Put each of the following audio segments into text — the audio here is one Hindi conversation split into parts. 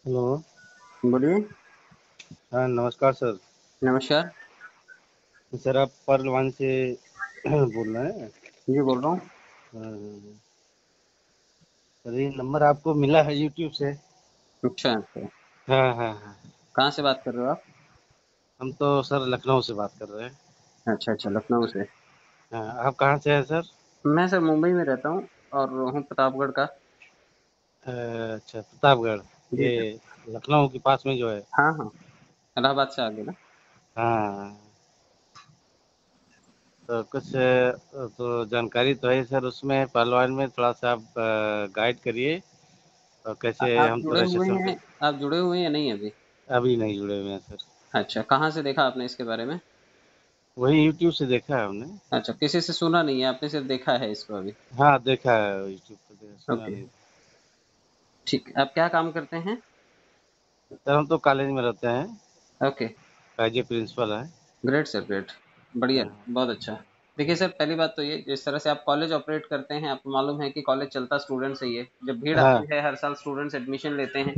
हेलो। बोलिए। हाँ, नमस्कार सर। नमस्कार। सर आप परलवान से बोल रहे हैं? जी बोल रहा हूँ। हाँ, सर ये नंबर आपको मिला है यूट्यूब से? अच्छा अच्छा। हाँ हाँ हाँ। कहाँ से बात कर रहे हो आप? हम तो सर लखनऊ से बात कर रहे हैं। अच्छा अच्छा, लखनऊ से। हाँ, आप कहाँ से हैं सर? मैं सर मुंबई में रहता हूँ और हूँ प्रतापगढ़ का। अच्छा, प्रतापगढ़। जी ये सर। लखनऊ के पास में जो है। हाँ हाँ, इलाहाबाद से आगे ना। हाँ, तो कुछ तो जानकारी तो है सर उसमें पहलवान में, थोड़ा सा आप गाइड करिए। और कैसे आप हम तो जुड़े हुए रजिस्ट्रेशन हैं? आप जुड़े हुए हैं या नहीं अभी? अभी नहीं जुड़े हुए हैं सर। अच्छा, कहाँ से देखा आपने इसके बारे में? वही यूट्यूब से देखा है हमने। अच्छा, किसी से सुना नहीं है आपने, सिर्फ देखा है इसको अभी? हाँ, देखा है यूट्यूब पे, सुना ओके, नहीं। ठीक। आप क्या काम करते हैं? सर हम तो कॉलेज में रहते हैं। ओके। एज ए प्रिंसिपल है। Great sir, great. बढ़िया, हाँ बहुत अच्छा। देखिए सर, पहली बात तो ये, जिस तरह से आप कॉलेज ऑपरेट करते हैं, आपको मालूम है कि कॉलेज चलता स्टूडेंट से ही है। जब भीड़ हाँ आती है, हर साल स्टूडेंट्स एडमिशन लेते हैं,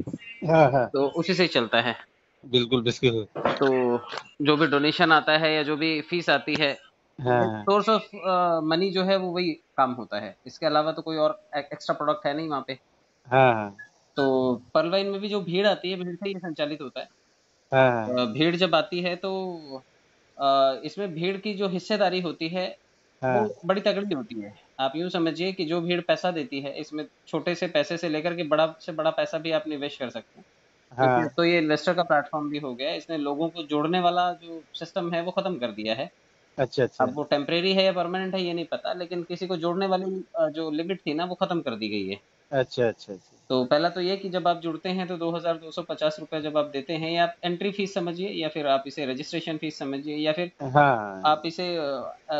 हाँ हाँ। तो उसी से ही चलता है। बिल्कुल बिल्कुल। तो जो भी डोनेशन आता है या जो भी फीस आती है, हाँ सोर्स ऑफ मनी जो है वो वही काम होता है। इसके अलावा तो कोई और एक्स्ट्रा प्रोडक्ट है नहीं वहाँ पे। हाँ हाँ तो पर्ल वाइन में भी जो भीड़ आती है, भीड़ से ही संचालित होता है। हाँ भीड़ जब आती है तो इसमें भीड़ की जो हिस्सेदारी होती है, वो हाँ बड़ी तगड़ी होती है। आप यूँ समझिए कि जो भीड़ पैसा देती है, इसमें छोटे से पैसे से लेकर के बड़ा से बड़ा पैसा भी आप निवेश कर सकते हैं। क्योंकि अब हाँ। तो ये इन्वेस्टर का प्लेटफ़ॉर्म भी हो गया है, इसने लोगों को जोड़ने वाला जो सिस्टम है, वो खत्म कर दिया है। अच्छा अच्छा अब वो टेम्परेरी है या परमानेंट है ये नहीं पता, लेकिन किसी को जोड़ने वाली जो लिमिट थी ना, वो खत्म कर दी गई है। अच्छा अच्छा अच्छा। तो पहला तो ये कि जब आप जुड़ते हैं तो ₹2250 जब आप देते हैं, या आप एंट्री फीस समझिए, या फिर आप इसे रजिस्ट्रेशन फीस समझिए, या फिर हाँ आप इसे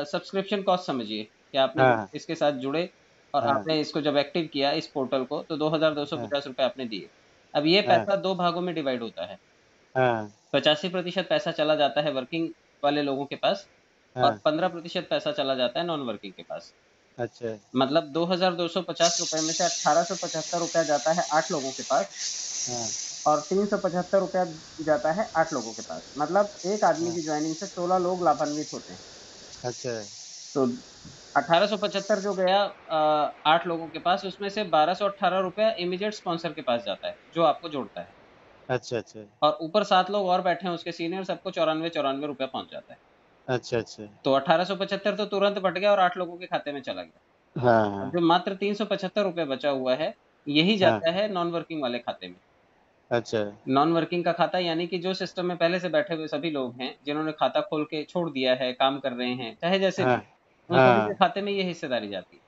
सब्सक्रिप्शन कॉस्ट समझिए कि आपने जब हाँ इसके साथ जुड़े और हाँ आपने इसको जब एक्टिव किया इस पोर्टल को, तो हाँ ₹2250 आपने दिए। अब ये हाँ पैसा 2 भागों में डिवाइड होता है। हाँ 85% पैसा चला जाता है वर्किंग वाले लोगों के पास, और हाँ। 15% पैसा चला जाता है नॉन वर्किंग के पास। अच्छा। मतलब ₹2250 में से ₹1875 जाता है 8 लोगों के पास, हाँ और ₹375 जाता है 8 लोगों के पास। मतलब एक आदमी हाँ। की जॉइनिंग से 16 लोग लाभान्वित होते हैं। अच्छा। तो 1875 जो गया 8 लोगों के पास, उसमें से ₹1218 इमीडिएट स्पॉन्सर के पास जाता है, जो आपको जोड़ता है। अच्छा अच्छा और ऊपर 7 लोग और बैठे हैं उसके सीनियर, सबको ₹94-94 पहुँच जाता है। अच्छा अच्छा। तो 1875 तो तुरंत बँट गया और 8 लोगों के खाते में चला गया। हाँ अब हाँ जो मात्र ₹375 बचा हुआ है, यही हाँ। जाता है नॉन वर्किंग वाले खाते में। अच्छा। नॉन वर्किंग का खाता यानी कि जो सिस्टम में पहले से बैठे हुए सभी लोग हैं, जिन्होंने खाता खोल के छोड़ दिया है, काम कर रहे हैं, चाहे जैसे हाँ भी, उन सभी के हाँ। खाते में ये हिस्सेदारी जाती है।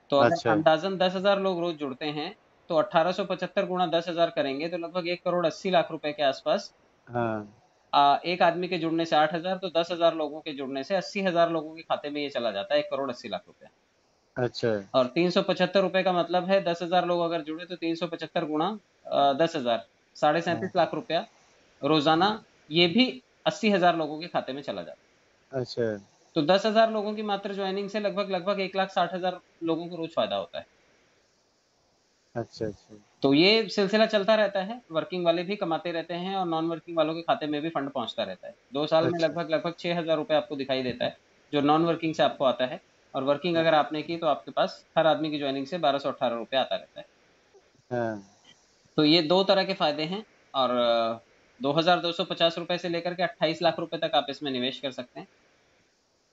तो अगर अच्छा। अंदाज़न 10,000 लोग रोज़ जुड़ते हैं, तो 1875 गुणा 10,000 करेंगे तो लगभग 1 करोड़ 80 लाख रुपए के आसपास। हाँ। एक आदमी के जुड़ने से 8,000, तो 10,000 लोगों के जुड़ने से 80,000 लोगों के खाते में ये चला जाता है 1 करोड़ 80 लाख रुपए। अच्छा। और ₹375 का मतलब है 10,000 लोग अगर जुड़े तो 375 गुणा 10,000, साढ़े हाँ। 37 लाख रुपया रोज़ाना, ये भी 80,000 लोगों के खाते में चला जाता है। अच्छा तो 10,000 लोगों की मात्र जॉइनिंग से लगभग 1,60,000 लोगों को रोज़ फ़ायदा होता है। अच्छा अच्छा। तो ये सिलसिला चलता रहता है, वर्किंग वाले भी कमाते रहते हैं और नॉन वर्किंग वालों के खाते में भी फंड पहुँचता रहता है। 2 साल में अच्छा। लगभग ₹6,000 आपको दिखाई देता है, जो नॉन वर्किंग से आपको आता है, और वर्किंग अगर आपने की तो आपके पास हर आदमी की जॉइनिंग से ₹1,218 आता रहता है। हाँ। तो ये 2 तरह के फ़ायदे हैं, और ₹2,250 से लेकर के 28 लाख रुपए तक आप इसमें निवेश कर सकते हैं।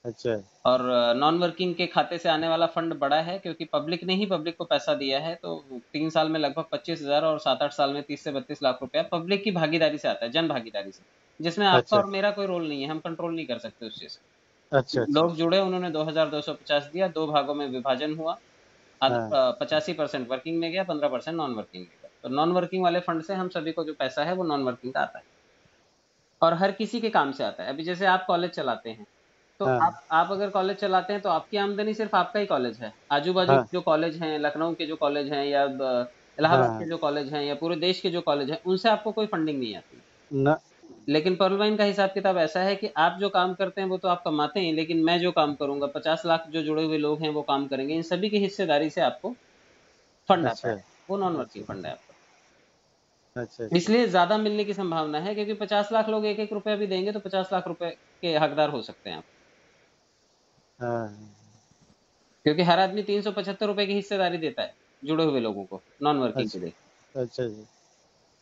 अच्छा। और नॉन वर्किंग के खाते से आने वाला फंड बड़ा है, क्योंकि पब्लिक ने ही पब्लिक को पैसा दिया है, तो 3 साल में लगभग 25,000 और 7-8 साल में 30 से 32 लाख रुपया पब्लिक की भागीदारी से आता है, जन भागीदारी से, जिसमें आपका अच्छा और मेरा कोई रोल नहीं है, हम कंट्रोल नहीं कर सकते उस चीज़ अच्छा को। अच्छा। लोग जुड़े, उन्होंने 2,250 दिया, 2 भागों में विभाजन हुआ, हाँ। 85% वर्किंग में गया, 15% नॉन वर्किंग में गया। तो नॉन वर्किंग वाले फंड से हम सभी को जो पैसा है वो नॉन वर्किंग का आता है, और हर किसी के काम से आता है। अभी जैसे आप कॉलेज चलाते हैं, तो हाँ आप अगर कॉलेज चलाते हैं तो आपकी आमदनी सिर्फ़ आपका ही कॉलेज है। आजू-बाजू हाँ के जो कॉलेज हैं, लखनऊ के जो कॉलेज हैं, या इलाहाबाद हाँ। के जो कॉलेज हैं, या पूरे देश के जो कॉलेज हैं, उनसे आपको कोई फंडिंग नहीं आती है। न। लेकिन पर्ल वाइन का हिसाब-किताब ऐसा है कि आप जो काम करते हैं वो तो आप कमाते हैं, लेकिन मैं जो काम करूँगा, 50 लाख जो जुड़े हुए लोग हैं वो काम करेंगे, इन सभी की हिस्सेदारी से आपको फंड आता अच्छा है। वो नॉन वर्किंग अच्छा फंड है अच्छा। आपका। अच्छा अच्छा। इसलिए ज्यादा मिलने की संभावना है, क्योंकि 50 लाख लोग एक एक रुपया भी देंगे तो 50 लाख रुपए के हकदार हो सकते हैं आप। हाँ क्योंकि हर आदमी 375 रुपए की हिस्सेदारी देता है जुड़े हुए लोगों को, नॉन वर्किंग के लिए। अच्छा अच्छा जी।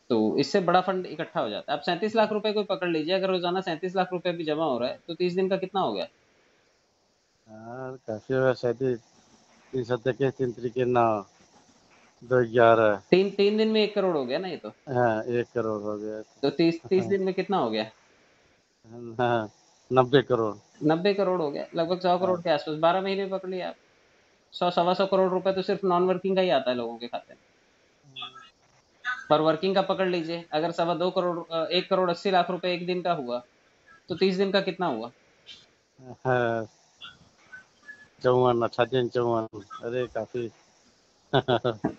तो इससे बड़ा फंड इकट्ठा हो जाता है। अब 37 लाख रुपए को पकड़ लीजिए, अगर रोजाना 37 लाख रुपए भी जमा हो रहा है तो 30 दिन का कितना हो गया? हाँ काफी होगा, 37 तीन 3 तरीके 9, 2 11। तीन तीन दिन में 1 करोड़ हो गया ना ये तो। हाँ 1 करोड़ हो गया। तो तीस तीस हाँ दिन में कितना हो गया? हाँ, 90 करोड़। 90 करोड़ हो गया, लगभग 100 करोड़ हाँ के आसपास। 12 महीने में पकड़ लिया आप। 100 सवा 100 करोड़ रुपए तो सिर्फ नॉन वर्किंग का ही आता है लोगों के खाते में। पर वर्किंग का पकड़ लीजिए, अगर 1.25 करोड़ 1 करोड़ 80 लाख रुपए एक दिन का हुआ तो 30 दिन का कितना हुआ? हाँ, 54, 58, 54, अरे काफी।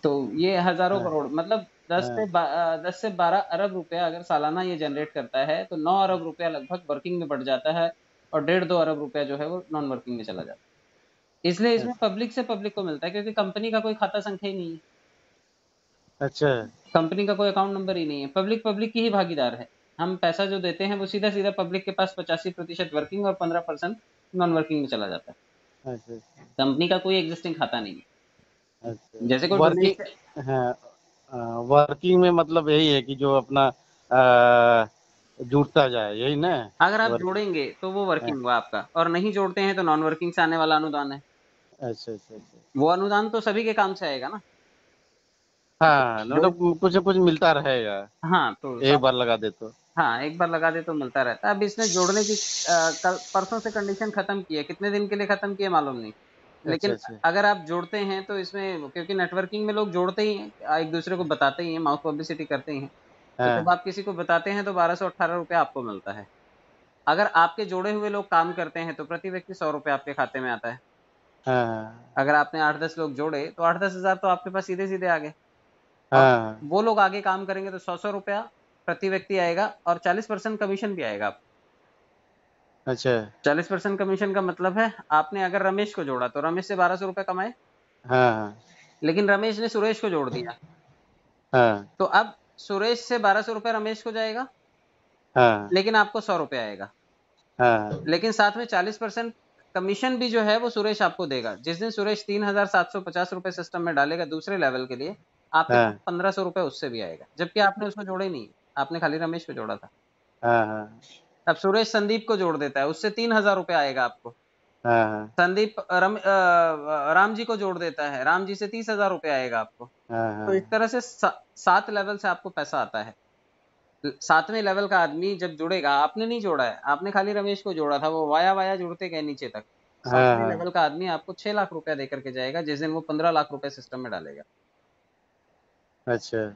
तो ये हजारों हाँ करोड़, मतलब हाँ 10 से 12 अरब रुपया अगर सालाना ये जनरेट करता है तो 9 अरब रुपया लगभग वर्किंग में बढ़ जाता है, और 1.5 2 अरब रुपया जो है वो नॉन वर्किंग में चला जाता है। इसलिए इसमें अच्छा पब्लिक से पब्लिक को मिलता है, क्योंकि कंपनी का कोई खाता संख्या ही नहीं है। अच्छा। कंपनी का कोई अकाउंट नंबर ही नहीं है। पब्लिक पब्लिक की ही भागीदार है। हम पैसा जो देते हैं वो सीधा सीधा पब्लिक के पास 85% वर्किंग और 15% नॉन वर्किंग में चला जाता है। अच्छा कंपनी का कोई एग्जिस्टिंग खाता नहीं अच्छा। है। जैसे कोई डोनेशन, वर्किंग, हाँ वर्किंग में मतलब यही है कि जो अपना जुड़ता जाए, यही ना। अगर आप वर्किंग। जोड़ेंगे तो वो हाँ, वर्किंग हुआ आपका, और नहीं जोड़ते हैं तो नॉन वर्किंग से आने वाला अनुदान है। अच्छा अच्छा अच्छा। वो अनुदान तो सभी के काम से आएगा ना। हाँ जो, मतलब कुछ न कुछ मिलता रहेगा, हाँ तो एक सब, बार लगा दे तो। हाँ एक बार लगा दे तो मिलता रहता है। अब इसने जोड़ने की कल परसों से कंडीशन खत्म की है, कितने दिन के लिए खत्म की है मालूम नहीं। अच्छा लेकिन अच्छा। अगर आप जोड़ते हैं तो इसमें, क्योंकि नेटवर्किंग में लोग जोड़ते ही हैं, एक दूसरे को बताते ही हैं, माउथ पब्लिसिटी करते ही हैं। तो जब हाँ आप किसी को बताते हैं तो 1218 रुपया आपको मिलता है। अगर आपके जोड़े हुए लोग काम करते हैं तो प्रति व्यक्ति 100 रुपया आपके खाते में आता है। हाँ अगर आपने 8-10 लोग जोड़े तो 8-10 हजार तो आपके पास सीधे सीधे आ गए। और हाँ। वो लोग आगे काम करेंगे तो 100 100 रुपया प्रति व्यक्ति आएगा, और 40% कमीशन भी आएगा आपको। अच्छा। 40% कमीशन का मतलब है, आपने अगर रमेश को जोड़ा तो रमेश से 1200 रुपये कमाए, हाँ लेकिन रमेश ने सुरेश को जोड़ दिया, हाँ तो अब सुरेश से 1200 रुपये रमेश को जाएगा, हाँ लेकिन आपको 100 रुपये आएगा। हाँ लेकिन साथ में 40% कमीशन भी जो है वो सुरेश आपको देगा। जिस दिन सुरेश 3750 रुपये सिस्टम में डालेगा दूसरे लेवल के लिए, आपके पास हाँ 1500 रुपये उससे भी आएगा, जबकि आपने उसको जोड़ा ही नहीं, आपने खाली रमेश को जोड़ा था। हाँ हाँ अब सुरेश संदीप को जोड़ देता है, उससे 3000 रुपये आएगा आपको। हाँ संदीप राम जी को जोड़ देता है, राम जी से 30,000 रुपये आएगा आपको। हाँ तो इस हाँ। तरह से 7 लेवल से आपको पैसा आता है। 7वें लेवल का आदमी जब जुड़ेगा, आपने नहीं जोड़ा है, आपने खाली रमेश को जोड़ा था, वो वाया वाया जुड़ते गए नीचे तक। हाँ 7वें लेवल हाँ। का आदमी आपको 6 लाख रुपया दे करके जाएगा, जिस दिन वो 15 लाख रुपए सिस्टम में डालेगा। अच्छा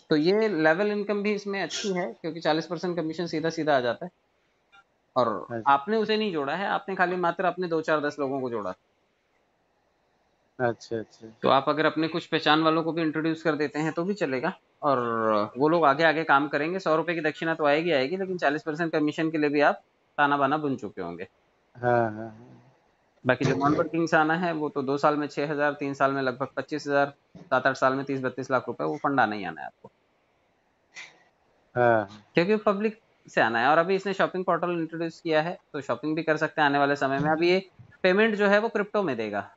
तो ये लेवल इनकम भी इसमें अच्छी है, क्योंकि 40% कमीशन सीधा सीधा आ जाता है। और अच्छा आपने उसे नहीं जोड़ा है, आपने खाली मात्र अपने 2 4 10 लोगों को जोड़ा। अच्छा अच्छा। तो आप अगर अपने कुछ पहचान वालों को भी इंट्रोड्यूस कर देते हैं तो भी चलेगा, और वो लोग आगे आगे काम करेंगे। 100 रुपए की दक्षिणा तो आएगी आएगी, लेकिन 40% कमीशन के लिए भी आप ताना बाना बुन चुके होंगे। हाँ हाँ बाकी जो नॉन वर्किंग से आना है वो तो 2 साल में 6,000, 3 साल में लगभग 25,000, 7 8 साल में 30 32 लाख रुपए वो फंड आना ही आना है आपको, हाँ क्योंकि पब्लिक से आना है। और अभी इसने शॉपिंग पोर्टल इंट्रोड्यूस किया है, तो शॉपिंग भी कर सकते हैं आने वाले समय में। अभी ये पेमेंट जो है वो क्रिप्टो में देगा,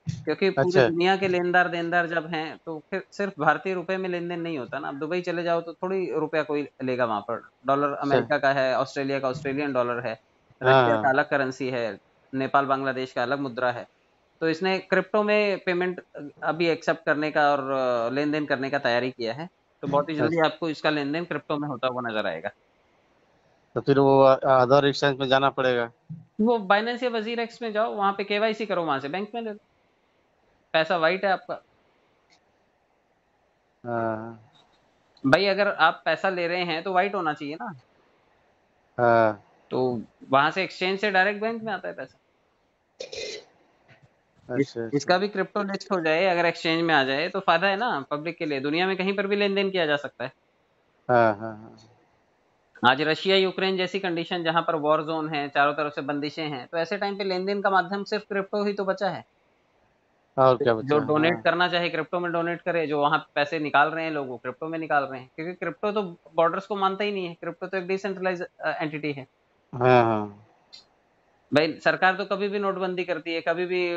क्योंकि पूरी अच्छा। दुनिया के लेनदार देनदार जब हैं तो फिर सिर्फ भारतीय रुपए में लेन देन नहीं होता ना। अब दुबई चले जाओ तो थोड़ी रुपया कोई लेगा वहां पर। डॉलर अच्छा। अमेरिका का है, ऑस्ट्रेलिया का ऑस्ट्रेलियन डॉलर है, रशिया का हाँ अलग करेंसी है, नेपाल बांग्लादेश का अलग मुद्रा है। तो इसने क्रिप्टो में पेमेंट अभी एक्सेप्ट करने का और लेन देन करने का तैयारी किया है। तो बहुत ही जल्दी अच्छा। आपको इसका लेन देन क्रिप्टो में होता हुआ नजर आएगा। तो फिर वो अदर एक्सचेंज में जाना पड़ेगा। वो बाइनेंस या वजीर एक्स में जाओ, वहां पे केवाईसी करो, वहां से बैंक में ले लो, पैसा वाइट है आपका। हाँ भाई अगर आप पैसा ले रहे हैं तो वाइट होना चाहिए ना। हाँ। तो वहां से एक्सचेंज से डायरेक्ट बैंक में आता है पैसा। अच्छा अच्छा। इसका भी क्रिप्टो लिस्ट हो जाए, अगर एक्सचेंज में आ जाए तो फायदा है ना पब्लिक के लिए। दुनिया में कहीं पर भी लेन देन किया जा सकता है। हाँ हाँ हाँ। आज रशिया यूक्रेन जैसी कंडीशन जहां पर वॉर जोन है, चारों तरफ से बंदिशें हैं, तो ऐसे टाइम पे लेन देन का माध्यम सिर्फ क्रिप्टो ही तो बचा है। और क्या जो बचा? डोनेट हाँ करना चाहे क्रिप्टो में डोनेट करे, जो वहां पैसे निकाल रहे हैं लोग वो क्रिप्टो में निकाल रहे हैं, क्योंकि क्रिप्टो तो बॉर्डर्स को मानता ही नहीं है। क्रिप्टो तो एक डिसेंट्रलाइज एंटिटी है। हाँ हाँ भाई सरकार तो कभी भी नोटबंदी करती है, कभी भी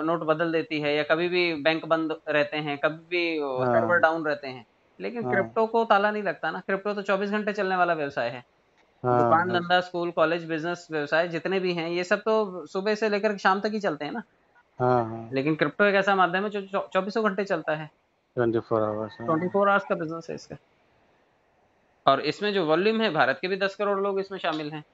नोट बदल देती है, या कभी भी बैंक बंद रहते हैं, कभी भी सर्वर हाँ डाउन रहते हैं। लेकिन हाँ क्रिप्टो को ताला नहीं लगता ना। क्रिप्टो तो 24 घंटे चलने वाला व्यवसाय है। हाँ दुकान हाँ धंधा, स्कूल कॉलेज, बिजनेस, व्यवसाय जितने भी हैं, ये सब तो सुबह से लेकर शाम तक ही चलते हैं ना। हाँ हाँ। लेकिन क्रिप्टो एक ऐसा माध्यम है जो चौबीसों घंटे चलता है। 24 आवर्स। 24 आवर्स का बिजनेस है इसका। और इसमें जो वॉल्यूम है, भारत के भी 10 करोड़ लोग इसमें शामिल हैं।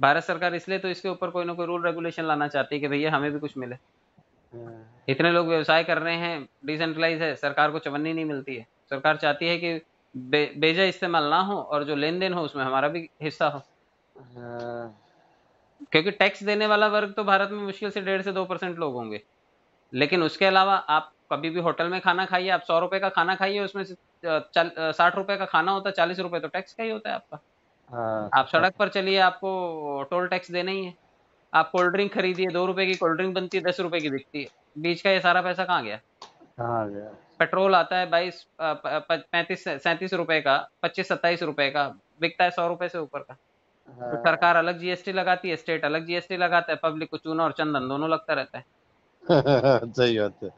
भारत सरकार इसलिए तो इसके ऊपर कोई ना कोई रूल रेगुलेशन लाना चाहती है कि भैया हमें भी कुछ मिले। हाँ इतने लोग व्यवसाय कर रहे हैं, डिसेंट्रलाइज है, सरकार को चवन्नी नहीं मिलती है। सरकार चाहती है कि बेजा इस्तेमाल ना हो, और जो लेन देन हो उसमें हमारा भी हिस्सा हो। हाँ क्योंकि टैक्स देने वाला वर्ग तो भारत में मुश्किल से 1.5 से 2% लोग होंगे। लेकिन उसके अलावा आप कभी भी होटल में खाना खाइए, आप 100 रुपए का खाना खाइए, उसमें से 60 रुपए का खाना होता है, 40 रुपए तो टैक्स का ही होता है आपका। हाँ, आप सड़क पर चलिए, आपको टोल टैक्स देना ही है। आप कोल्ड ड्रिंक खरीदिए, 2 रुपए की कोल्ड ड्रिंक बनती है, 10 रुपए की बिकती है। बीच का ये सारा पैसा कहाँ गया? कहाँ गया? पेट्रोल आता है 35 37 रुपए का, 25 27 रुपए का, बिकता है 100 रुपए से ऊपर का। तो हाँ। सरकार अलग जीएसटी लगाती है, स्टेट अलग जीएसटी लगाता है, पब्लिक को चूना और चंदन दोनों लगता रहता है। सही बात है।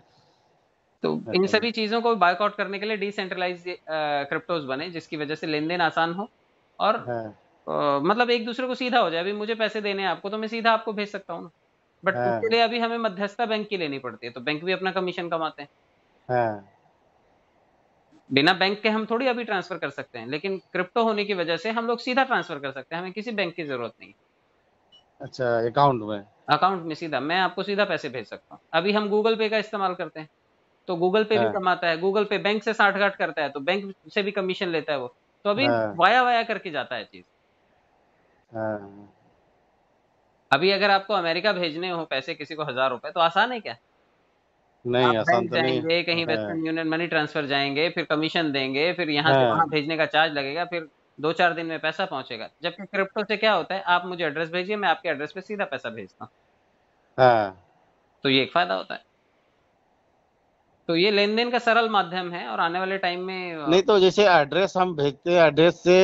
तो इन सभी चीजों को बायकॉट करने के लिए डिसेंट्रलाइज क्रिप्टोज बने, जिसकी वजह से लेन देन आसान हो। और हाँ मतलब एक दूसरे को सीधा हो जाए। अभी मुझे पैसे देने हैं आपको, तो मैं सीधा आपको भेज सकता हूँ ना। बट उसके हाँ लिए अभी हमें मध्यस्थता बैंक की लेनी पड़ती है, तो बैंक भी अपना कमीशन कमाते हैं। हाँ। बिना बैंक के हम थोड़ी अभी ट्रांसफर कर सकते हैं, लेकिन क्रिप्टो होने की वजह से हम लोग सीधा ट्रांसफर कर सकते हैं, हमें किसी बैंक की जरूरत नहीं। अच्छा, अकाउंट में? अकाउंट में सीधा मैं आपको सीधा पैसे भेज सकता हूँ। अभी हम गूगल पे का इस्तेमाल करते हैं, तो गूगल पे भी हाँ कमाता है। गूगल पे बैंक से साठगांठ करता है, तो बैंक से भी कमीशन लेता है वो। तो अभी हाँ वाया वाया करके जाता है चीज। हाँ। अभी अगर आपको अमेरिका भेजने हो पैसे किसी को 1,000 रुपए, तो आसान है क्या? आप नहीं, आसान बैंक तो नहीं। जाएंगे, कहीं हाँ वेस्टर्न यूनियन मनी ट्रांसफर जाएंगे, फिर कमीशन देंगे, फिर यहाँ से वहां हाँ भेजने का चार्ज लगेगा, फिर 2 4 दिन में पैसा पहुंचेगा। जबकि क्रिप्टो से क्या होता है, आप मुझे एड्रेस भेजिए, मैं आपके एड्रेस पे सीधा पैसा भेजता हूँ। हाँ। तो ये एक फायदा होता है। तो ये लेन देन का सरल माध्यम है, और आने वाले टाइम में नहीं तो जैसे एड्रेस हम भेजते हैं, एड्रेस से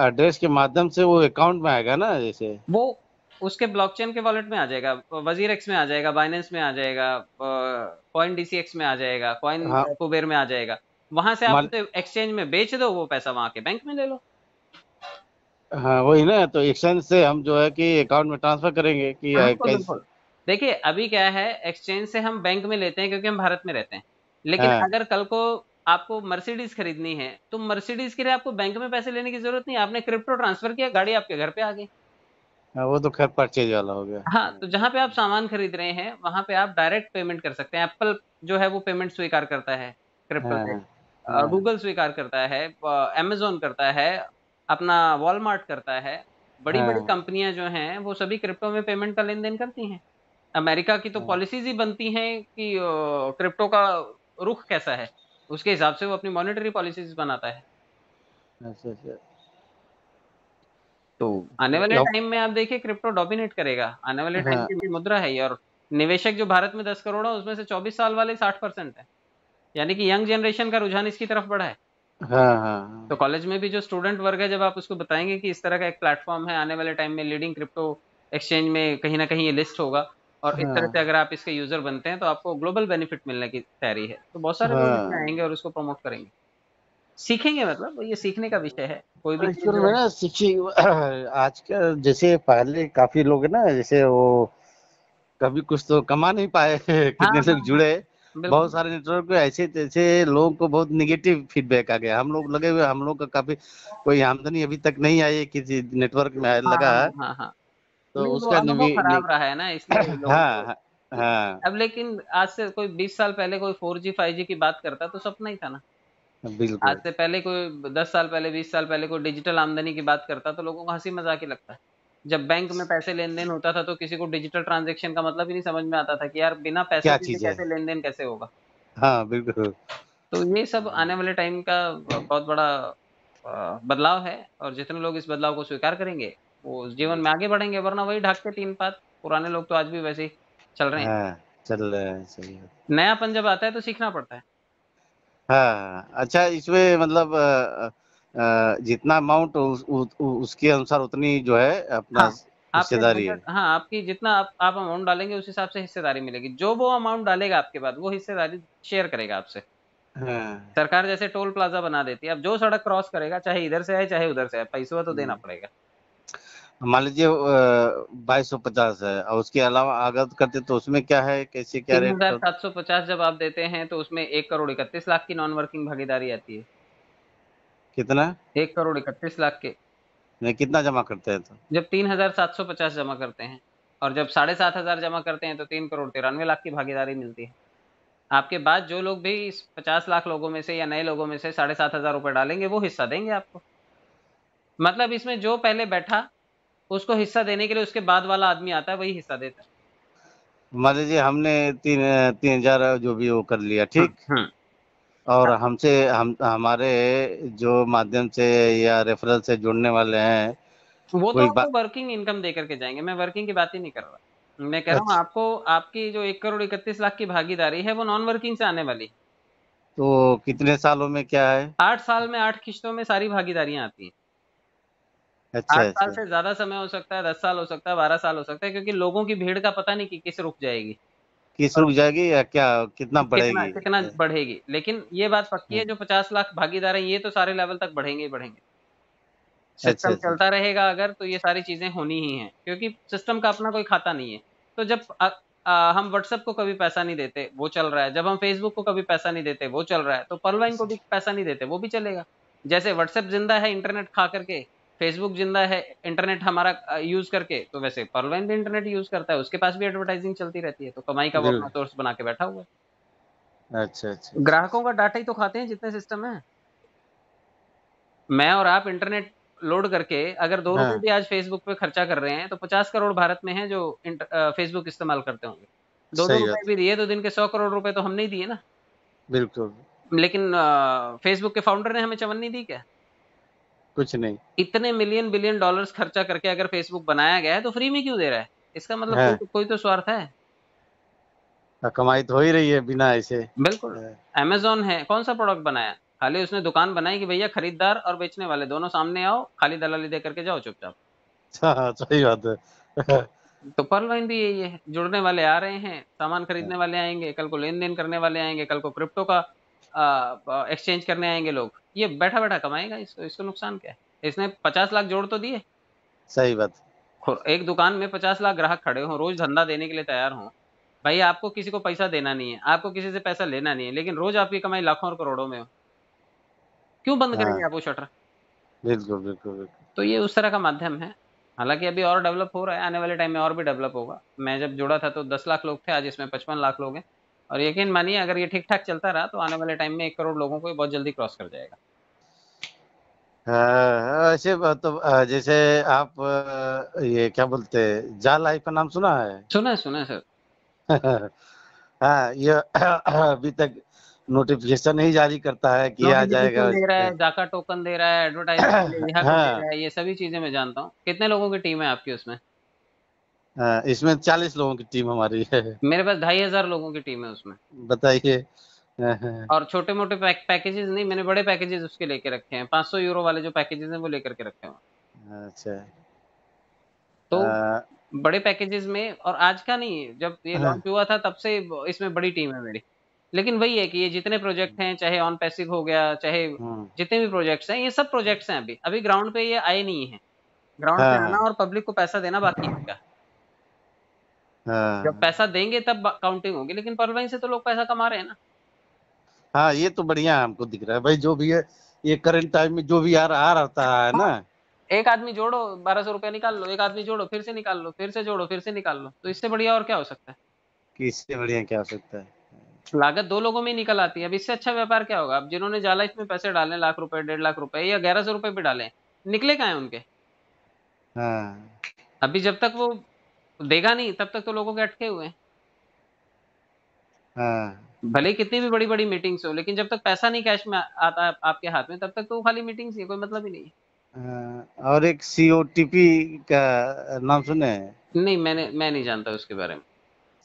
एड्रेस के माध्यम से वो अकाउंट में आएगा ना, जैसे? वो उसके ब्लॉकचेन के वॉलेट में आ जाएगा, वजीर एक्स में आ जाएगा, बाइनेंस में आ जाएगा, कॉइन डीसीएक्स में आ जाएगा, कॉइन हाँ कुबेर में आ जाएगा। वहां से आप मान उसे एक्सचेंज में बेच दो, वो पैसा वहां के बैंक में ले लो। हाँ वही ना, तो एक्सचेंज से हम जो है कि अकाउंट में ट्रांसफर करेंगे कि हाँ, बिल्कुल कैसे? बिल्कुल। देखिए अभी क्या है, एक्सचेंज से हम बैंक में लेते हैं क्योंकि हम भारत में रहते हैं। लेकिन हाँ अगर कल को आपको मर्सिडीज खरीदनी है, तो मर्सिडीज के लिए आपको बैंक में पैसे लेने की जरूरत नहीं, आपने क्रिप्टो ट्रांसफर किया, गाड़ी आपके घर पे आ गई। हाँ, वो तो खैर परचेज वाला हो गया। हाँ, तो जहां पे आप सामान खरीद रहे हैं, वहां पे आप डायरेक्ट पेमेंट कर सकते हैं। एप्पल जो है वो पेमेंट स्वीकार करता है क्रिप्टो हाँ से। हाँ गूगल स्वीकार करता है, अमेजोन करता है, अपना वॉलमार्ट करता है। बड़ी बड़ी हाँ कंपनियां जो हैं वो सभी क्रिप्टो में पेमेंट का लेन देन करती हैं। अमेरिका की तो हाँ। पॉलिसीज ही बनती हैं कि क्रिप्टो का रुख कैसा है, उसके हिसाब से वो अपनी मॉनेटरी पॉलिसीज बनाता है। अच्छा अच्छा। तो आने वाले अब टाइम में आप देखिए क्रिप्टो डोमिनेट करेगा। आने वाले टाइम हाँ की मुद्रा है ये। और निवेशक जो भारत में 10 करोड़ है, उसमें से 24 साल वाले 60% है। यानी कि यंग जनरेशन का रुझान इसकी तरफ बढ़ा है। हाँ हाँ तो कॉलेज में भी जो स्टूडेंट वर्ग है, जब आप उसको बताएंगे कि इस तरह का एक प्लेटफॉर्म है, आने वाले टाइम में लीडिंग क्रिप्टो एक्सचेंज में कहीं ना कहीं ये लिस्ट होगा, और इस तरह से हाँ अगर आप इसके यूजर बनते हैं तो आपको ग्लोबल बेनिफिट मिलने की तैयारी है, तो बहुत सारे लोग इसमें हाँ। आएंगे और उसको प्रमोट करेंगे, सीखेंगे। मतलब ये सीखने का विषय है, कोई भी चीज एक्चुअल जो में है। ना शिक्षी आज का जैसे पहले काफी लोग है ना, जैसे वो कभी कुछ तो कमा नहीं पाए हाँ कितने हाँ लोग जुड़े। हाँ, बहुत बिल्कुल। सारे नेटवर्क पे ऐसे तैसे लोगों को बहुत निगेटिव फीडबैक आ गया। हम लोग लगे हुए, हम लोग का काफी कोई आमदनी अभी तक नहीं आई है किसी नेटवर्क में हाँ लगा हाँ है, हाँ हाँ। तो नहीं, वो उसका अनुभव खराब रहा है ना, इसलिए लोगों हाँ को। हाँ हाँ, अब लेकिन आज से कोई 20 साल पहले कोई 4G 5G की बात करता तो सपना ही था ना। आज बिल्कुल। से पहले कोई 10 साल पहले, 20 साल पहले कोई डिजिटल आमदनी की बात करता तो लोगों को हंसी मजाक ही लगता है। जब बैंक में पैसे लेन देन होता था, तो किसी को डिजिटल ट्रांजेक्शन का मतलब ही नहीं समझ में आता था कि यार बिना पैसों क्या के भी चीज है? कैसे लेन देन कैसे होगा। हाँ बिल्कुल। तो ये सब आने वाले टाइम का बहुत बड़ा बदलाव है। और जितने लोग इस बदलाव को स्वीकार करेंगे, वो जीवन में आगे बढ़ेंगे, वरना वही ढाक के तीन पात। पुराने लोग तो आज भी वैसे ही चल रहे हैं। हाँ चल रहा है, सही है। नयापन जब आता है तो सीखना पड़ता है। हाँ, अच्छा इसमें मतलब जितना अमाउंट उसके अनुसार उतनी जो है अपना हाँ, आपके हिस्सेदारी बजट, है। हाँ, आपकी जितना आप अमाउंट डालेंगे उस हिसाब से हिस्सेदारी मिलेगी। जो वो अमाउंट डालेगा आपके बाद वो हिस्सेदारी शेयर करेगा आपसे। हाँ। सरकार जैसे टोल प्लाजा बना देती है, अब जो सड़क क्रॉस करेगा चाहे इधर से आए चाहे उधर से आए, पैसा तो देना हम्म। पड़ेगा। मान लीजिए 2250 है और उसके अलावा अगर करते तो उसमें क्या है, कैसे क्या तीन रेट हजार कर। सात सौ पचास जब आप देते हैं तो उसमें 1 करोड़ 31 लाख की नॉन वर्किंग भागीदारी आती है। कितना? 1 करोड़ 31 लाख के, नहीं, कितना जमा करते हैं तो? जब 3,750 जमा करते हैं, और जब 7,500 जमा करते हैं तो 3 करोड़ 93 लाख की भागीदारी मिलती है। आपके बाद जो लोग भी इस 50 लाख लोगों में से या नए लोगों में से 7,500 रुपए डालेंगे वो हिस्सा देंगे आपको। मतलब इसमें जो पहले बैठा उसको हिस्सा देने के लिए उसके बाद वाला आदमी आता है, वही हिस्सा देता है। मान लीजिए हमने 3,000 जो भी वो कर लिया, ठीक। हम्म। और हमसे हम हमारे जो माध्यम से या रेफरल से जुड़ने वाले हैं, वो तो कोई आपको बात। वर्किंग इनकम दे करके जाएंगे, मैं वर्किंग की बात ही नहीं कर रहा। मैं कह रहा हूँ अच्छा, आपको, आपकी जो 1 करोड़ 31 लाख की भागीदारी है वो नॉन वर्किंग से आने वाली है। तो कितने सालों में क्या है? 8 साल में 8 किश्तों में सारी भागीदारियां आती हैं। अच्छा 8 साल अच्छा। से ज्यादा समय हो सकता है, 10 साल हो सकता है, 12 साल हो सकता है, क्योंकि लोगों की भीड़ का पता नहीं कि किस रुक जाएगी किस और रुक जाएगी या क्या, कितना कितना बढ़ेगी? कितना बढ़ेगी। लेकिन ये बात पक्की है, हाँ, जो 50 लाख भागीदार हैं ये तो सारे लेवल तक बढ़ेंगे ही बढ़ेंगे। अच्छा सिस्टम अच्छा। चलता रहेगा अगर, तो ये सारी चीजें होनी ही हैं, क्योंकि सिस्टम का अपना कोई खाता नहीं है। तो जब हम व्हाट्सएप को कभी पैसा नहीं देते वो चल रहा है, जब हम फेसबुक को कभी पैसा नहीं देते वो चल रहा है, तो पर्लवाइन को भी पैसा नहीं देते वो भी चलेगा। जैसे व्हाट्सएप जिंदा है इंटरनेट खा करके, फेसबुक जिंदा है इंटरनेट हमारा यूज करके, तो वैसे पर्लवाइन भी इंटरनेट यूज करता है, उसके पास भी एडवर्टाइजिंग चलती रहती है, तो कमाई का वो बिल अपना सोर्स बना के बैठा हुआ अच्छा अच्छा है। अच्छा ग्राहकों का डाटा ही तो खाते हैं जितने सिस्टम है। मैं और आप इंटरनेट लोड करके अगर 2 रुपए हाँ, भी आज फेसबुक पे खर्चा कर रहे हैं, तो 50 करोड़ भारत में हैं जो फेसबुक इस्तेमाल करते होंगे। दो दो सही रुपए बात। भी दिए तो दिन के 100 करोड़ रुपए तो हमने ही दिए ना। बिल्कुल। लेकिन फेसबुक के फाउंडर ने हमें चवन्नी दी क्या? कुछ नहीं। इतने मिलियन बिलियन डॉलर्स खर्चा करके अगर फेसबुक बनाया गया है तो फ्री में क्यों दे रहा है? इसका मतलब हाँ, कोई तो स्वार्थ है। कमाई तो हो ही रही है बिना ऐसे। बिल्कुल। अमेजोन है, कौन सा प्रोडक्ट बनाया? खाली उसने दुकान बनाई कि भैया खरीदार और बेचने वाले दोनों सामने आओ, खाली दलाली दे करके जाओ चुपचाप। हाँ, सही बात है। तो पर्ल वाइन भी यही है, जुड़ने वाले आ रहे हैं, सामान खरीदने वाले आएंगे, कल को लेन देन करने वाले आएंगे, कल को क्रिप्टो का एक्सचेंज करने आएंगे लोग। ये बैठा बैठा कमाएगा, इसको इसको नुकसान क्या है? इसने 50 लाख जोड़ तो दिए। सही बात। एक दुकान में 50 लाख ग्राहक खड़े हों, रोज धंधा देने के लिए तैयार हों। भाई आपको किसी को पैसा देना नहीं है, आपको किसी से पैसा लेना नहीं है, लेकिन रोज आपकी कमाई लाखों और करोड़ों में हो, क्यों बंद करेंगे हाँ, आप वो शटर? बिल्कुल बिल्कुल बिल्कुल। तो ये उस तरह का माध्यम है। हालांकि अभी और डेवलप हो रहा है, आने वाले टाइम में और भी डेवलप होगा। मैं जब जुड़ा था तो 10 लाख लोग थे, आज इसमें 55 लाख लोग हैं। और यकीन मानिए अगर ये ठीक ठाक चलता रहा तो आने वाले टाइम में 1 करोड़ लोगों को ये बहुत जल्दी क्रॉस कर जाएगा। ऐसे तो जैसे आप ये क्या बोलते हैं, जाल लाइफ का नाम सुना है? सुना है सर। हाँ, ये अभी तक नोटिफिकेशन ही जारी करता है कि आ नोटिफिकेशन जाएगा दे इस रहा पे। है, जाका टोकन दे रहा है, एडवर्टाइजमेंट के लिए यहाँ को दे हाँ, रहा है, ये सभी चीजें मैं जानता हूँ। कितने लोगों की टीम है आपकी उसमें? हाँ, इसमें 40 लोगों की टीम हमारी है। मेरे पास 2,500 लोगों की टीम है उसमें। बताइए। हाँ, हाँ, और छोटे मोटे पैकेजेस नहीं, मैंने बड़े पैकेजेस उसके लेके रखे हैं, 500 यूरो वाले जो पैकेजेस हैं वो लेकर के रखे हुए हैं। अच्छा। तो हाँ, बड़े पैकेजेस में, और आज का नहीं, जब ये हाँ, लॉन्च हुआ था तब से इसमें बड़ी टीम है मेरी। लेकिन वही है कि ये जितने प्रोजेक्ट हैं, चाहे ऑन पैसिव हो गया, चाहे हम्म, जितने भी प्रोजेक्ट्स हैं, ये सब प्रोजेक्ट्स हैं, अभी अभी ग्राउंड पे ये आए नहीं है। ग्राउंड पे हाँ, आना हाँ, और पब्लिक को पैसा देना बाकी है इनका। जब हाँ, पैसा देंगे तब काउंटिंग होगी, लेकिन परवाइन से तो लोग पैसा कमा रहे हैं ना। हाँ, ये तो बढ़िया है, हमको दिख रहा है भाई, जो भी है ये करंट टाइम में जो भी आ रहता है हाँ, ना। एक आदमी जोड़ो 1,200 रुपया निकाल लो, एक आदमी जोड़ो फिर से निकाल लो, फिर से जोड़ो फिर से निकाल लो, तो इससे बढ़िया और क्या हो सकता है? कि इससे बढ़िया क्या हो सकता है। लागत 2 लोगों में ही निकल आती है। अब इससे अच्छा व्यापार क्या होगा? अब जिन्होंने जालाइफ में पैसे डाले लाख रुपए 1.5 लाख रुपए या 1,100 रुपए भी डाले, निकले कहाँ हैं उनके? हाँ, अभी जब तक वो देगा नहीं तब तक तो लोगों के अटके हुए हैं। हाँ, भले ही कितनी भी बड़ी बड़ी मीटिंग्स हो, लेकिन जब तक पैसा नहीं कैश में आता है आपके हाथ में, तब तक तो वो खाली मीटिंग्स ही है, कोई मतलब ही नहीं है। और एक COTP का नाम सुने हैं? नहीं, मैं नहीं जानता उसके बारे में।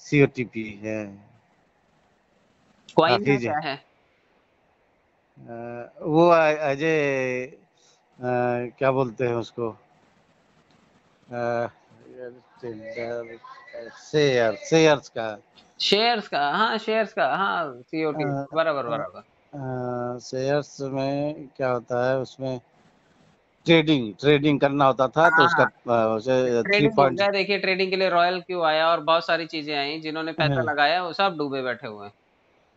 COTP है। कॉइन है काफी क्या है? वो अजय क्या बोलते हैं उसको, शेयर्स का। शेयर्स का, हाँ शेयर्स का, हाँ सीओटी, बराबर बराबर। शेयर्स में क्या होता है, उसमें ट्रेडिंग ट्रेडिंग करना होता था, तो उसका हाँ उसे थ्री ट्रेडिंग हो पॉइंट गया, देखिए ट्रेडिंग के लिए रॉयल क्यू आया और बहुत सारी चीजें आई, जिन्होंने पैसा हाँ लगाया वो सब डूबे बैठे हुए हैं।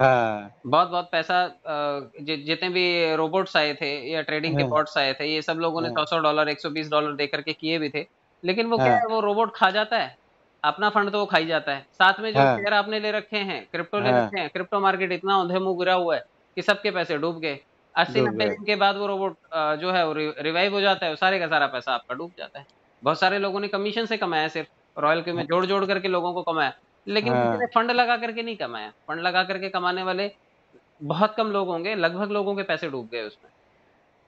हाँ बहुत बहुत पैसा जितने भी रोबोट्स आए थे या ट्रेडिंग के हाँ बॉट्स आए थे, ये सब लोगों ने हाँ $100 $120 दे करके किए भी थे। लेकिन वो क्या हाँ है, वो रोबोट खा जाता है, अपना फंड तो वो खाई जाता है, साथ में जो हाँ शेयर आपने ले रखे हैं, क्रिप्टो ले हाँ, रखे हैं, क्रिप्टो मार्केट इतना औंधे मुंह गिरा हुआ है कि सबके पैसे डूब गए। अस्सी डूब नब्बे गए। दिन के बाद वो रोबोट जो है वो रिवाइव हो जाता है, सारे का सारा पैसा आपका डूब जाता है। बहुत सारे लोगों ने कमीशन से कमाया, सिर्फ रॉयल क्यू में जोड़ जोड़ करके लोगों को कमाया, लेकिन किसी ने हाँ फंड लगा करके नहीं कमाया। फंड लगा करके कमाने वाले बहुत कम लोग होंगे, लगभग लोगों के पैसे डूब गए उसमें।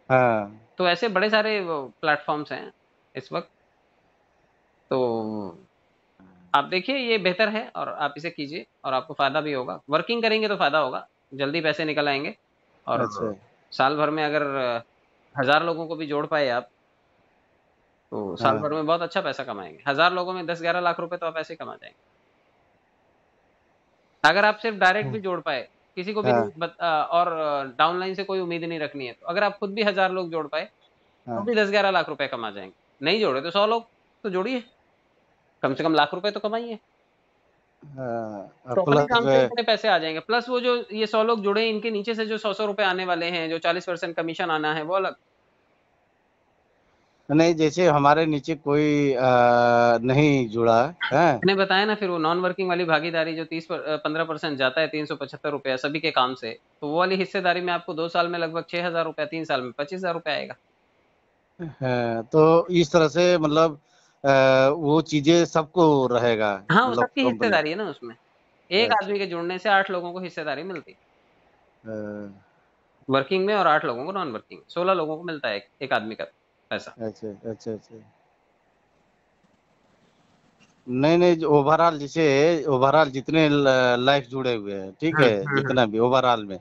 हाँ तो ऐसे बड़े सारे प्लेटफॉर्म्स हैं इस वक्त। तो आप देखिए, ये बेहतर है और आप इसे कीजिए और आपको फायदा भी होगा। वर्किंग करेंगे तो फायदा होगा, जल्दी पैसे निकल आएंगे। और अच्छा साल भर में अगर 1000 लोगों को भी जोड़ पाए आप, तो साल हाँ भर में बहुत अच्छा पैसा कमाएंगे। 1000 लोगों में 10-11 लाख रुपए तो आप ऐसे ही कमा जाएंगे, अगर आप सिर्फ डायरेक्ट भी जोड़ पाए, किसी को भी हाँ नहीं और डाउनलाइन से कोई उम्मीद नहीं रखनी है, तो अगर आप खुद भी 1000 लोग जोड़ पाए तो हाँ भी 10-11 लाख रुपए कमा जाएंगे। नहीं जोड़े तो 100 लोग तो जोड़िए, कम से कम लाख रुपए तो कमाइए। हाँ, प्रॉपर्टी प्लस काम से इतने पैसे आ जाएंगे, प्लस वो जो ये 100 लोग जुड़े, इनके नीचे से जो 100 रुपए आने वाले हैं, जो 40% कमीशन आना है, वो अलग। नहीं, जैसे हमारे नीचे कोई नहीं जुड़ा है। मैंने बताया ना, फिर वो नॉन वर्किंग वाली भागीदारी जो 15% जाता है, 375 रुपया सभी के काम से, तो वो वाली हिस्सेदारी में आपको 2 साल में लगभग 6000 रुपया, 3 साल में 25,000 रुपया आएगा। हाँ, तो इस तरह से मतलब वो चीजें सबको रहेगा, हाँ वो मतलब सबकी कंपनी। हिस्सेदारी है ना उसमें, एक अच्छा। आदमी के जुड़ने से 8 लोगों को हिस्सेदारी मिलती है अ, वर्किंग में, और 8 लोगों को नॉन वर्किंग, 16 लोगों को मिलता है एक आदमी का पैसा। अच्छा अच्छा अच्छा। नहीं नहीं, जो ओवरऑल, जैसे ओवरऑल जितने लाइफ जुड़े हुए हैं, ठीक है, हम्म। जितना भी ओवरऑल में,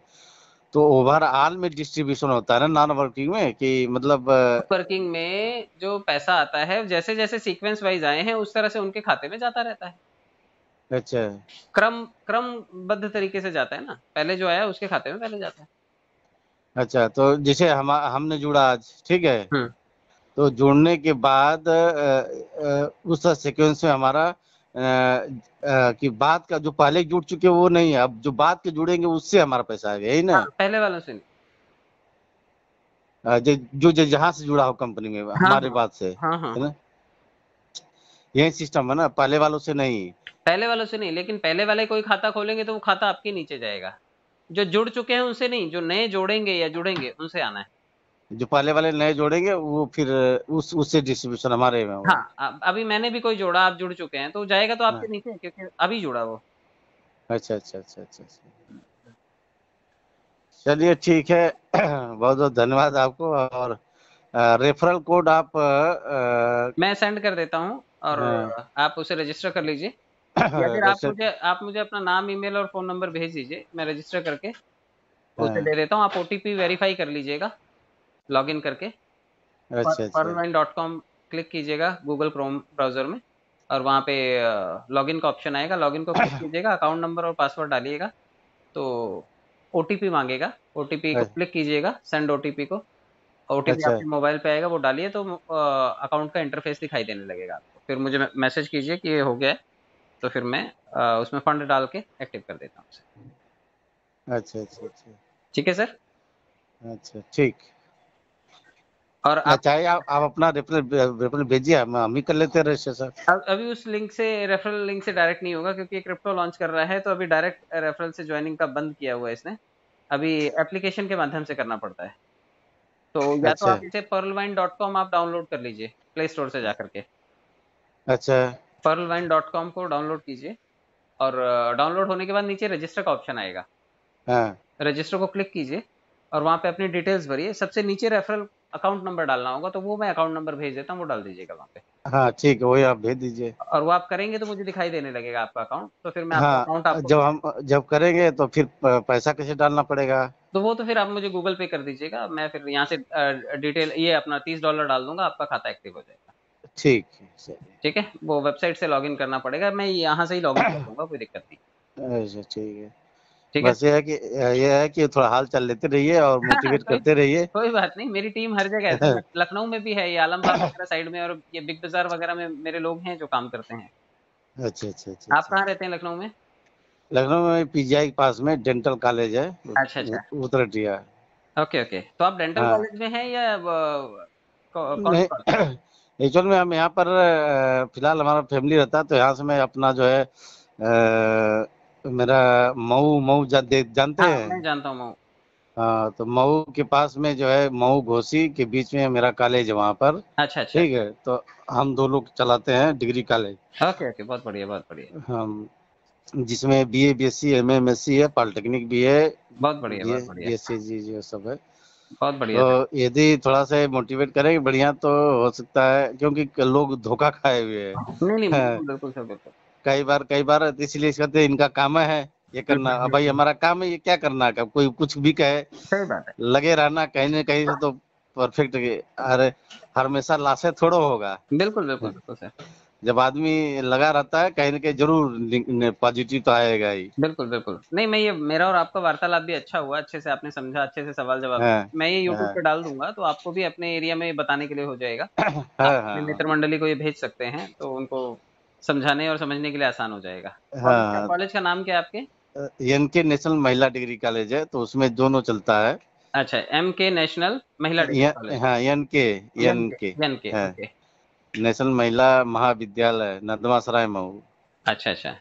तो ओवरऑल में डिस्ट्रीब्यूशन होता है ना नॉन वर्किंग में, कि मतलब वर्किंग में जो पैसा आता है, जैसे जैसे सीक्वेंस वाइज आए हैं उस तरह से उनके खाते में जाता रहता है। अच्छा क्रमबद्ध तरीके से जाता है ना, पहले जो आया उसके खाते में पहले जाता है। अच्छा, तो जैसे हमने जुड़ा आज, ठीक है, हम्म। तो जुड़ने के बाद उस सीक्वेंस में हमारा कि बाद का जो पहले जुड़ चुके वो नहीं है, अब जो बाद के जुड़ेंगे उससे हमारा पैसा आ गया, यही हाँ ना। पहले वालों से नहीं। जो जहां से जुड़ा हो कंपनी में हाँ हमारे हाँ बाद से, हाँ हाँ है हाँ। ना। यही सिस्टम है ना, पहले वालों से नहीं। पहले वालों से नहीं, लेकिन पहले वाले कोई खाता खोलेंगे तो वो खाता आपके नीचे जाएगा। जो जुड़ चुके हैं उनसे नहीं, जो नए जोड़ेंगे या जुड़ेंगे उनसे आना है। जो पहले वाले नए जोड़ेंगे वो फिर उस उससे डिस्ट्रीब्यूशन हमारे में होगा। हाँ अभी मैंने भी कोई जोड़ा, आप जुड़ चुके हैं तो जाएगा तो आपके हाँ। नीचे, क्योंकि अभी जुड़ा वो। अच्छा अच्छा अच्छा अच्छा अच्छा। चलिए ठीक है। बहुत बहुत धन्यवाद आपको। और रेफरल कोड आप मैं सेंड कर देता हूँ, और हाँ। आप उसे रजिस्टर कर लीजिए, या फिर रजिस्टर। आप मुझे अपना नाम, ईमेल और फोन नंबर भेज दीजिए, मैं रजिस्टर करके उसे हाँ। दे देता हूँ। आप ओटीपी वेरीफाई कर लीजिएगा लॉग इन करके। अच्छा अच्छा। pearlwine.com क्लिक कीजिएगा गूगल क्रोम ब्राउजर में, और वहाँ पे लॉगिन का ऑप्शन आएगा, लॉगिन को क्लिक कीजिएगा, अकाउंट नंबर और पासवर्ड डालिएगा, तो ओटीपी मांगेगा, ओटीपी को क्लिक कीजिएगा, सेंड ओटीपी को, ओटीपी अच्छा आपके मोबाइल पे आएगा, वो डालिए तो अकाउंट का इंटरफेस दिखाई देने लगेगा आपको, फिर मुझे मैसेज कीजिए कि ये हो गया है, तो फिर मैं उसमें फंड डाल के एक्टिव कर देता हूँ उसे। अच्छा अच्छा अच्छा ठीक है सर। अच्छा। ठीक। और आप चाहे आप अपना रेफरल रेफरल भेजिए, हम ही कर लेते हैं रजिस्ट्रेशन। अभी उस लिंक से, रेफरल लिंक से डायरेक्ट नहीं होगा, क्योंकि क्रिप्टो लॉन्च कर रहा है, तो अभी डायरेक्ट रेफरल से ज्वाइनिंग का बंद किया हुआ है इसने। अभी एप्लीकेशन के माध्यम से करना पड़ता है। तो या तो अच्छा आप इसे pearlwine.com आप डाउनलोड कर लीजिए प्ले स्टोर से जाकर के, अच्छा। pearlwine.com को डाउनलोड कीजिए, और डाउनलोड होने के बाद नीचे रजिस्टर का ऑप्शन आएगा, हाँ। रजिस्टर को क्लिक कीजिए, और वहाँ पे अपनी डिटेल्स भरिए, सबसे नीचे रेफरल अकाउंट नंबर डालना होगा, तो वो मैं अकाउंट नंबर भेज देता हूँ, वो डाल दीजिएगा वहाँ पे। हाँ ठीक है, वही आप भेज दीजिए। और वो आप करेंगे तो मुझे दिखाई देने लगेगा आपका अकाउंट, तो फिर मैं आपका अकाउंट हाँ, आपको जब करेंगे तो फिर पैसा कैसे डालना पड़ेगा? तो वो तो फिर आप मुझे गूगल पे कर दीजिएगा, मैं फिर यहाँ से डिटेल ये अपना $30 डाल दूंगा, आपका खाता एक्टिव हो जाएगा। ठीक है, चलिए। ठीक है, वो वेबसाइट से लॉगिन करना पड़ेगा, मैं यहाँ से ही लॉगिन कर दूंगा, कोई दिक्कत नहीं। अच्छा ठीक है। ठीक है। बस ये है कि थोड़ा हाल चाल लेते रहिए और मोटिवेट कोई करते रहिए। कोई बात नहीं, मेरी टीम हर जगह है सर, लखनऊ में भी है, ये आलमबाग वगैरह साइड में, और ये बिग बाजार वगैरह में मेरे लोग हैं जो काम करते हैं। अच्छा अच्छा अच्छा आप अच्छा। कहाँ रहते हैं लखनऊ में? लखनऊ में पीजीआई के पास में डेंटल कॉलेज है, अच्छा अच्छा। उतरटिया। ओके ओके, तो आप डेंटल हाँ। कॉलेज में हैं या कौन नहीं, सा कॉलेज? एक्चुअल में हम यहाँ पर फिलहाल हमारा फैमिली रहता है, तो यहाँ से मैं अपना जो है मेरा मऊ मऊ जानते हाँ हैं? मैं जानता हूँ। हाँ, तो मऊ के पास में जो है, मऊ घोसी के बीच में मेरा कॉलेज है वहाँ पर। अच्छा अच्छा। ठीक है, तो हम दो लोग चलाते हैं डिग्री कॉलेज। ओके ओके, बहुत बढ़िया बहुत बढ़िया। हम जिसमें बीए बीएससी एमए एमएससी है, पॉलिटेक्निक भी है, बहुत बढ़िया बीए बहुत बढ़िया। बीएससी जी जी सब है। बहुत बढ़िया सर। तो यदि थोड़ा सा मोटिवेट करेंगे बढ़िया तो हो सकता है, क्योंकि लोग धोखा खाए हुए नहीं नहीं, हैं। बिल्कुल बिल्कुल सर, बिल्कुल। कई बार तो इसलिए कहते हैं इनका काम है ये करना। अब भाई हमारा काम है ये क्या करना का, कोई कुछ भी कहे, सही बात है। लगे रहना कहीं न कहीं से तो परफेक्ट। अरे हमेशा लाशें थोड़ो होगा। बिल्कुल बिल्कुल बिल्कुल सर। जब आदमी लगा रहता है कहीं न कहीं जरूर पॉजिटिव तो आएगा ही। बिल्कुल बिल्कुल, नहीं मैं ये मेरा और आपका वार्तालाप भी अच्छा हुआ, अच्छे से आपने समझा, अच्छे से सवाल जवाब हाँ दिए। मैं ये यूट्यूब हाँ पे डाल दूंगा, तो आपको भी अपने एरिया में बताने के लिए हो जाएगा। हाँ आप हाँ अपने हाँ मित्र मंडली को ये भेज सकते हैं, तो उनको समझाने और समझने के लिए आसान हो जाएगा। हाँ। कॉलेज का नाम क्या है आपके? एनके नेशनल महिला डिग्री कॉलेज है, तो उसमें दोनों चलता है। अच्छा, MK नेशनल महिला डिग्री कॉलेज। हाँ, एनके एनके एनके एनके है, ओके। नेशनल महिला महाविद्यालय नदवा सराय मऊ, अच्छा अच्छा।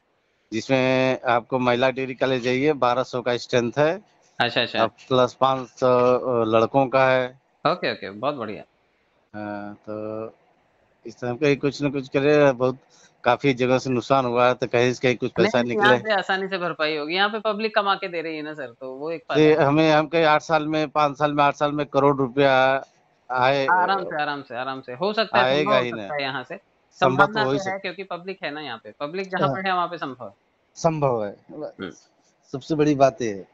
जिसमें आपको महिला डिग्री कॉलेज जाइए, 1200 का स्ट्रेंथ है। अच्छा अच्छा। अब प्लस 500 लड़कों का है। ओके ओके, बहुत बढ़िया। हाँ, तो इस तरह का ही कुछ न कुछ करे। बहुत काफी जगह से नुकसान हुआ है, तो कहीं से कहीं कुछ नहीं पैसा नहीं, यहाँ निकले। से आसानी से भरपाई होगी, यहाँ पे पब्लिक कमा के दे रही है ना सर, तो वो एक तो फायदा है। हम कहीं 8 साल में 5 साल में 8 साल में करोड़ रुपया आए, आराम से आराम से आराम से हो सकता है, संभव आएगा हो ही ना। सकता है यहाँ से। संभव तो संभावना हो ही तो है, क्योंकि पब्लिक है ना यहाँ पे, पब्लिक जहाँ सकता, पे है वहाँ पे संभव है। संभव है। हम्म, सबसे बड़ी बात ये है।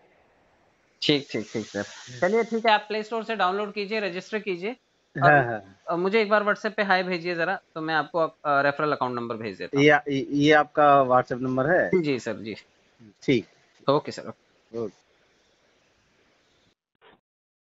ठीक ठीक ठीक सर। चलिए ठीक है, आप प्ले स्टोर से डाउनलोड कीजिए, रजिस्टर कीजिए, और हाँ हाँ। मुझे एक बार व्हाट्सएप पे हाय भेजिए जरा, तो मैं आपको रेफरल अकाउंट नंबर भेज देता हूँ। ये आपका व्हाट्सएप नंबर है? जी जी सर जी। ठीक। Okay sir. ओके।